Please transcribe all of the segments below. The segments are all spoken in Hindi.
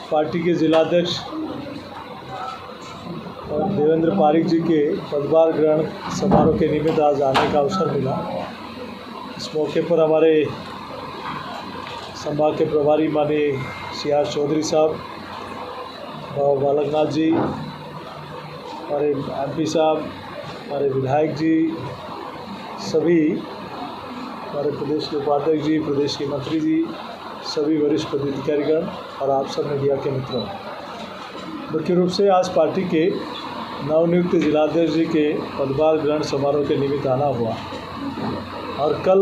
पार्टी के जिलाध्यक्ष देवेंद्र पारिक जी के पदभार ग्रहण समारोह के निमित्त आज आने का अवसर मिला। इस मौके पर हमारे संभाग के प्रभारी माननीय CR चौधरी साहब, बाबा बालकनाथ जी, हमारे MP साहब, हमारे विधायक जी, सभी हमारे प्रदेश के उपाध्यक्ष जी, प्रदेश के मंत्री जी, सभी वरिष्ठ पदाधिकारीगण और आप सब मीडिया के मित्रों, मुख्य रूप से आज पार्टी के नवनियुक्त जिलाध्यक्ष जी के पदभार ग्रहण समारोह के निमित्त आना हुआ और कल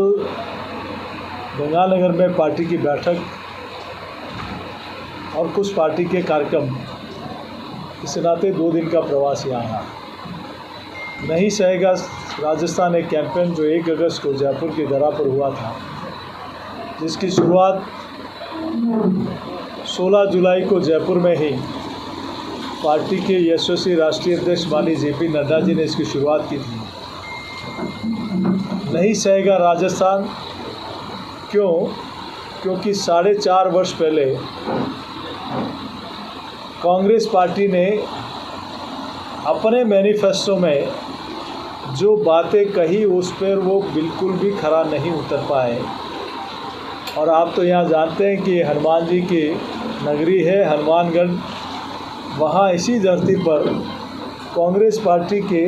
गंगानगर में पार्टी की बैठक और कुछ पार्टी के कार्यक्रम, इस नाते 2 दिन का प्रवास यहाँ रहा। नहीं सहेगा राजस्थान एक कैंपेन जो 1 अगस्त को जयपुर की दरा पर हुआ था, जिसकी शुरुआत 16 जुलाई को जयपुर में ही पार्टी के यशस्वी राष्ट्रीय अध्यक्ष माननीय JP नड्डा जी ने इसकी शुरुआत की थी। नहीं सहेगा राजस्थान क्यों? क्योंकि 4.5 वर्ष पहले कांग्रेस पार्टी ने अपने मैनिफेस्टो में जो बातें कही उस पर वो बिल्कुल भी खरा नहीं उतर पाए। और आप तो यहाँ जानते हैं कि हनुमान जी की नगरी है हनुमानगढ़, वहाँ इसी धरती पर कांग्रेस पार्टी के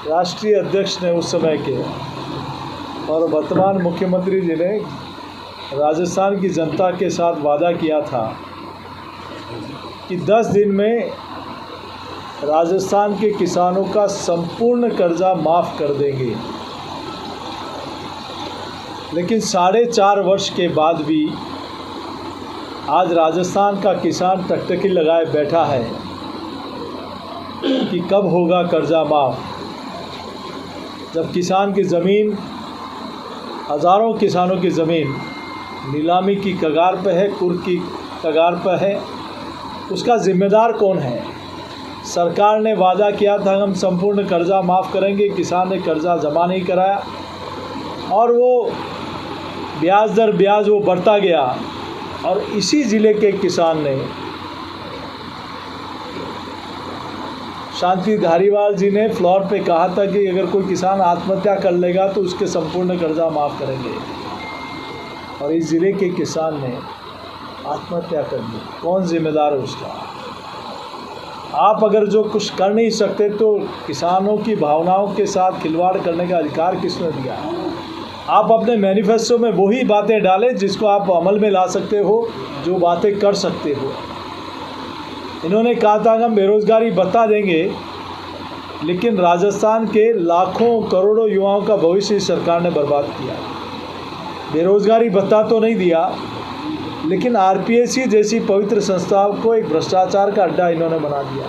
राष्ट्रीय अध्यक्ष ने उस समय के और वर्तमान मुख्यमंत्री जी ने राजस्थान की जनता के साथ वादा किया था कि 10 दिन में राजस्थान के किसानों का संपूर्ण कर्जा माफ़ कर देंगे। लेकिन 4.5 वर्ष के बाद भी आज राजस्थान का किसान टकटकी लगाए बैठा है कि कब होगा कर्जा माफ़, जब किसान की ज़मीन, हज़ारों किसानों की ज़मीन नीलामी की कगार पर है, कुर्क की कगार पर है। उसका ज़िम्मेदार कौन है? सरकार ने वादा किया था हम संपूर्ण कर्जा माफ़ करेंगे, किसान ने कर्जा जमा नहीं कराया और वो ब्याज दर ब्याज वो बढ़ता गया। और इसी ज़िले के किसान ने, शांति धारीवाल जी ने फ्लोर पे कहा था कि अगर कोई किसान आत्महत्या कर लेगा तो उसके संपूर्ण कर्जा माफ़ करेंगे, और इस ज़िले के किसान ने आत्महत्या कर दी। कौन जिम्मेदार है उसका? आप अगर जो कुछ कर नहीं सकते तो किसानों की भावनाओं के साथ खिलवाड़ करने का अधिकार किसने दिया? आप अपने मैनिफेस्टो में वही बातें डालें जिसको आप अमल में ला सकते हो, जो बातें कर सकते हो। इन्होंने कहा था कि हम बेरोज़गारी बता देंगे, लेकिन राजस्थान के लाखों करोड़ों युवाओं का भविष्य सरकार ने बर्बाद किया। बेरोज़गारी भत्ता तो नहीं दिया, लेकिन RPSC जैसी पवित्र संस्थाओं को एक भ्रष्टाचार का अड्डा इन्होंने बना दिया।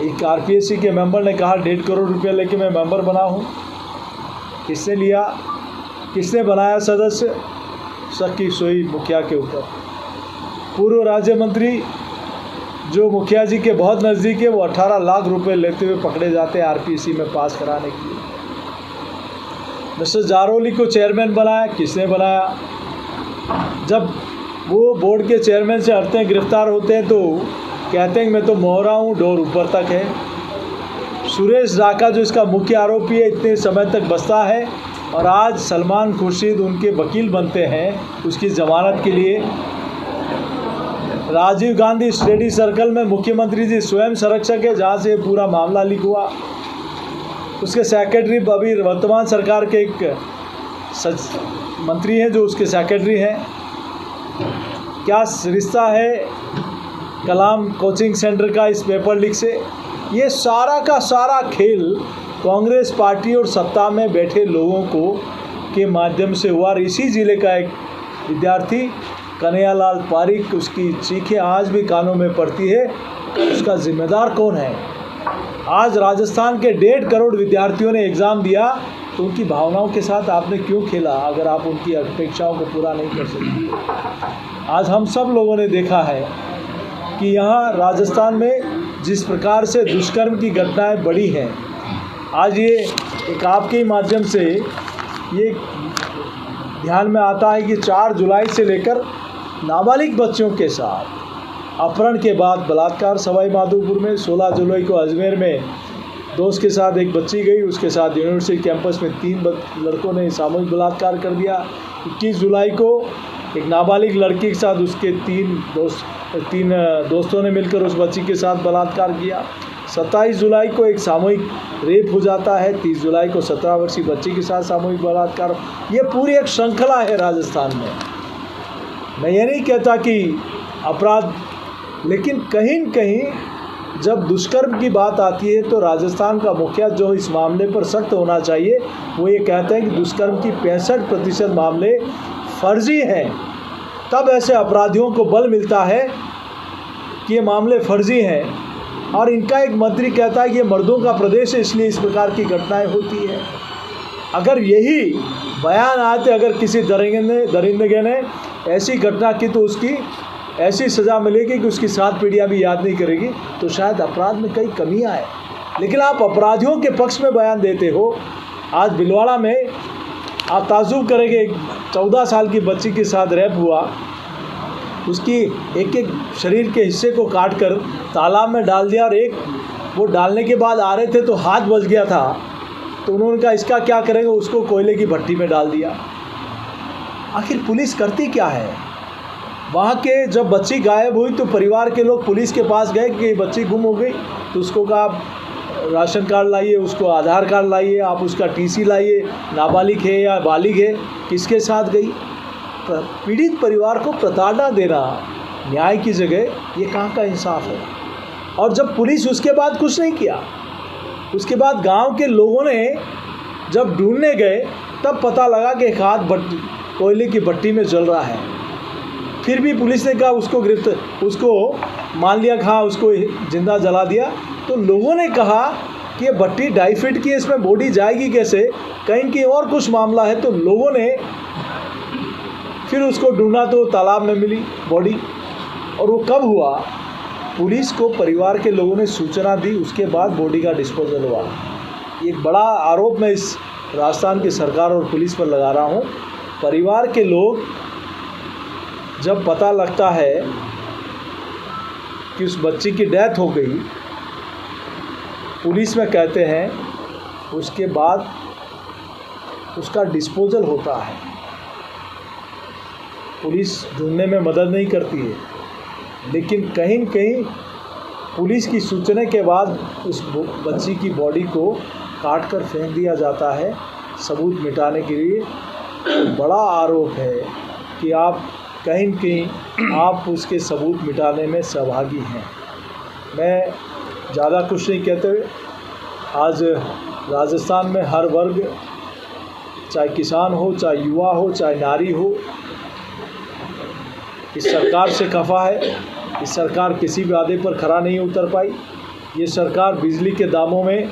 एक RPSC के मेंबर ने कहा 1.5 करोड़ रुपया लेके मैं मेंबर बना हूँ। किसने लिया? किसने बनाया सदस्य? शक की सोई मुखिया के ऊपर। पूर्व राज्य मंत्री जो मुखिया जी के बहुत नज़दीक है, वो 18 लाख रुपए लेते हुए पकड़े जाते हैं RPSC में पास कराने के लिए। मिस्टर जारोली को चेयरमैन बनाया, किसने बनाया? जब वो बोर्ड के चेयरमैन से हटते हैं, गिरफ्तार होते हैं, तो कहते हैं मैं तो मोहरा हूँ, डोर ऊपर तक है। सुरेश राका जो इसका मुख्य आरोपी है, इतने समय तक बसता है और आज सलमान खुर्शीद उनके वकील बनते हैं उसकी ज़मानत के लिए। राजीव गांधी स्टडी सर्कल में मुख्यमंत्री जी स्वयं संरक्षक है, जहाँ से पूरा मामला लीक हुआ। उसके सेक्रेटरी अभी वर्तमान सरकार के एक मंत्री हैं जो उसके सेक्रेटरी हैं। क्या रिश्ता है कलाम कोचिंग सेंटर का इस पेपर लीक से? ये सारा का सारा खेल कांग्रेस पार्टी और सत्ता में बैठे लोगों को के माध्यम से हुआ। और इसी ज़िले का एक विद्यार्थी कन्हैयालाल पारिक, उसकी चीखें आज भी कानों में पड़ती है। उसका जिम्मेदार कौन है? आज राजस्थान के 1.5 करोड़ विद्यार्थियों ने एग्ज़ाम दिया, तो उनकी भावनाओं के साथ आपने क्यों खेला? अगर आप उनकी अपेक्षाओं को पूरा नहीं कर सकते। आज हम सब लोगों ने देखा है कि यहाँ राजस्थान में जिस प्रकार से दुष्कर्म की घटनाएं बढ़ी हैं, आज ये एक आपके ही माध्यम से ये ध्यान में आता है कि 4 जुलाई से लेकर नाबालिग बच्चों के साथ अपहरण के बाद बलात्कार सवाई माधोपुर में, 16 जुलाई को अजमेर में दोस्त के साथ एक बच्ची गई, उसके साथ यूनिवर्सिटी कैंपस में 3 लड़कों ने सामूहिक बलात्कार कर दिया। 21 जुलाई को एक नाबालिग लड़की के साथ उसके 3 दोस्तों ने मिलकर उस बच्ची के साथ बलात्कार किया। 27 जुलाई को एक सामूहिक रेप हो जाता है। 30 जुलाई को 17 वर्षीय बच्ची के साथ सामूहिक बलात्कार। ये पूरी एक श्रृंखला है राजस्थान में। मैं ये नहीं कहता कि अपराध, लेकिन कहीं न कहीं जब दुष्कर्म की बात आती है तो राजस्थान का मुखिया जो इस मामले पर सख्त होना चाहिए, वो ये कहते हैं कि दुष्कर्म की 65% मामले फर्जी हैं। तब ऐसे अपराधियों को बल मिलता है कि ये मामले फर्जी हैं, और इनका एक मंत्री कहता है कि ये मर्दों का प्रदेश है, इसलिए इस प्रकार की घटनाएं होती है। अगर यही बयान आते, अगर किसी दरिंदे ने ऐसी घटना की तो उसकी ऐसी सज़ा मिलेगी कि उसकी 7 पीढ़ियाँ भी याद नहीं करेगी, तो शायद अपराध में कई कमी आए। लेकिन आप अपराधियों के पक्ष में बयान देते हो। आज भिलवाड़ा में आप ताज्जुब करेंगे, 14 साल की बच्ची के साथ रेप हुआ, उसकी एक शरीर के हिस्से को काटकर तालाब में डाल दिया, और वो डालने के बाद आ रहे थे तो हाथ बच गया था, तो उन्होंने कहा इसका क्या करेंगे, उसको कोयले की भट्टी में डाल दिया। आखिर पुलिस करती क्या है? वहाँ के जब बच्ची गायब हुई तो परिवार के लोग पुलिस के पास गए कि बच्ची गुम हो गई, तो उसको कहा आप राशन कार्ड लाइए, उसको आधार कार्ड लाइए, आप उसका टीसी लाइए, नाबालिग है या बालिग है, किसके साथ गई। पीड़ित परिवार को प्रताड़ना देना न्याय की जगह, ये कहाँ का इंसाफ है। और जब पुलिस उसके बाद कुछ नहीं किया, उसके बाद गांव के लोगों ने जब ढूंढने गए तब पता लगा कि एक हाथ कोयले की भट्टी में जल रहा है। फिर भी पुलिस ने कहा उसको मान लिया, हाँ उसको जिंदा जला दिया। तो लोगों ने कहा कि ये भट्टी 2.5 फीट की है, इसमें बॉडी जाएगी कैसे, कहीं की और कुछ मामला है। तो लोगों ने फिर उसको ढूंढा तो तालाब में मिली बॉडी। और वो कब हुआ? पुलिस को परिवार के लोगों ने सूचना दी, उसके बाद बॉडी का डिस्पोजल हुआ। एक बड़ा आरोप मैं इस राजस्थान की सरकार और पुलिस पर लगा रहा हूँ। परिवार के लोग जब पता लगता है कि उस बच्ची की डेथ हो गई, पुलिस में कहते हैं, उसके बाद उसका डिस्पोजल होता है। पुलिस ढूंढने में मदद नहीं करती है, लेकिन कहीं न कहीं पुलिस की सूचना के बाद उस बच्ची की बॉडी को काट कर फेंक दिया जाता है सबूत मिटाने के लिए। बड़ा आरोप है कि आप कहीं न कहीं आप उसके सबूत मिटाने में सहभागी हैं। मैं ज़्यादा कुछ नहीं कहते हुए, आज राजस्थान में हर वर्ग, चाहे किसान हो, चाहे युवा हो, चाहे नारी हो, इस सरकार से खफा है। इस सरकार किसी भी वादे पर खरा नहीं उतर पाई। ये सरकार बिजली के दामों में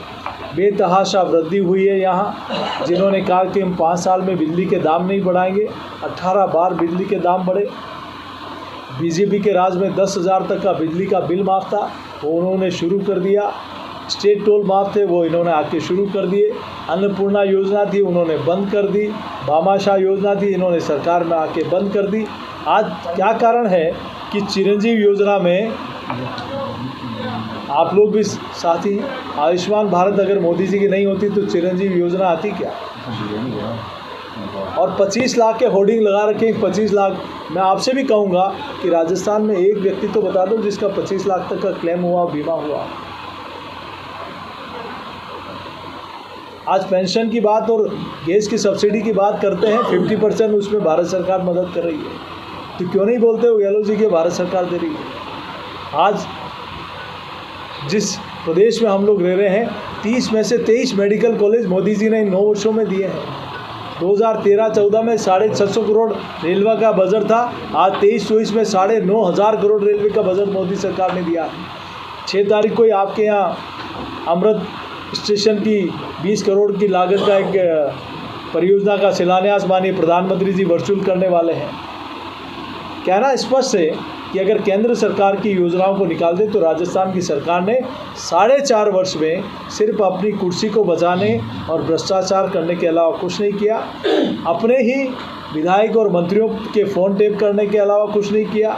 बेतहाशा वृद्धि हुई है। यहाँ जिन्होंने कहा कि हम 5 साल में बिजली के दाम नहीं बढ़ाएंगे, 18 बार बिजली के दाम बढ़े। बीजेपी के राज में 10,000 तक का बिजली का बिल माफ़ था, वो उन्होंने शुरू कर दिया। स्टेट टोल माफ़ थे, वो इन्होंने आके शुरू कर दिए। अन्नपूर्णा योजना थी, उन्होंने बंद कर दी। भामाशाह योजना थी, इन्होंने सरकार में आके बंद कर दी। आज क्या कारण है कि चिरंजीवी योजना में आप लोग भी साथी हैं। आयुष्मान भारत अगर मोदी जी की नहीं होती तो चिरंजीवी योजना आती क्या? और 25 लाख के होर्डिंग लगा रखे, 25 लाख। मैं आपसे भी कहूँगा कि राजस्थान में एक व्यक्ति तो बता दो जिसका 25 लाख तक का क्लेम हुआ, बीमा हुआ। आज पेंशन की बात और गैस की सब्सिडी की बात करते हैं, 50% उसमें भारत सरकार मदद कर रही है। तो क्यों नहीं बोलते हो गहलोत जी की भारत सरकार दे रही है? आज जिस प्रदेश में हम लोग रह रहे हैं, 30 में से 23 मेडिकल कॉलेज मोदी जी ने 9 वर्षों में दिए हैं। 2013-14 में 650 करोड़ रेलवे का बजट था, आज 23-24 में 9,500 करोड़ रेलवे का बजट मोदी सरकार ने दिया। 6 तारीख को ही आपके यहाँ अमृत स्टेशन की 20 करोड़ की लागत का एक परियोजना का शिलान्यास माननीय प्रधानमंत्री जी वर्चुअल करने वाले हैं। कहना स्पष्ट है कि अगर केंद्र सरकार की योजनाओं को निकाल दें तो राजस्थान की सरकार ने 4.5 वर्ष में सिर्फ अपनी कुर्सी को बचाने और भ्रष्टाचार करने के अलावा कुछ नहीं किया। अपने ही विधायक और मंत्रियों के फ़ोन टेप करने के अलावा कुछ नहीं किया।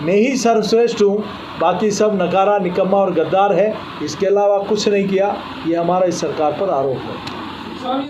मैं ही सर्वश्रेष्ठ हूँ, बाकी सब नकारा, निकम्मा और गद्दार है, इसके अलावा कुछ नहीं किया। ये हमारा इस सरकार पर आरोप है।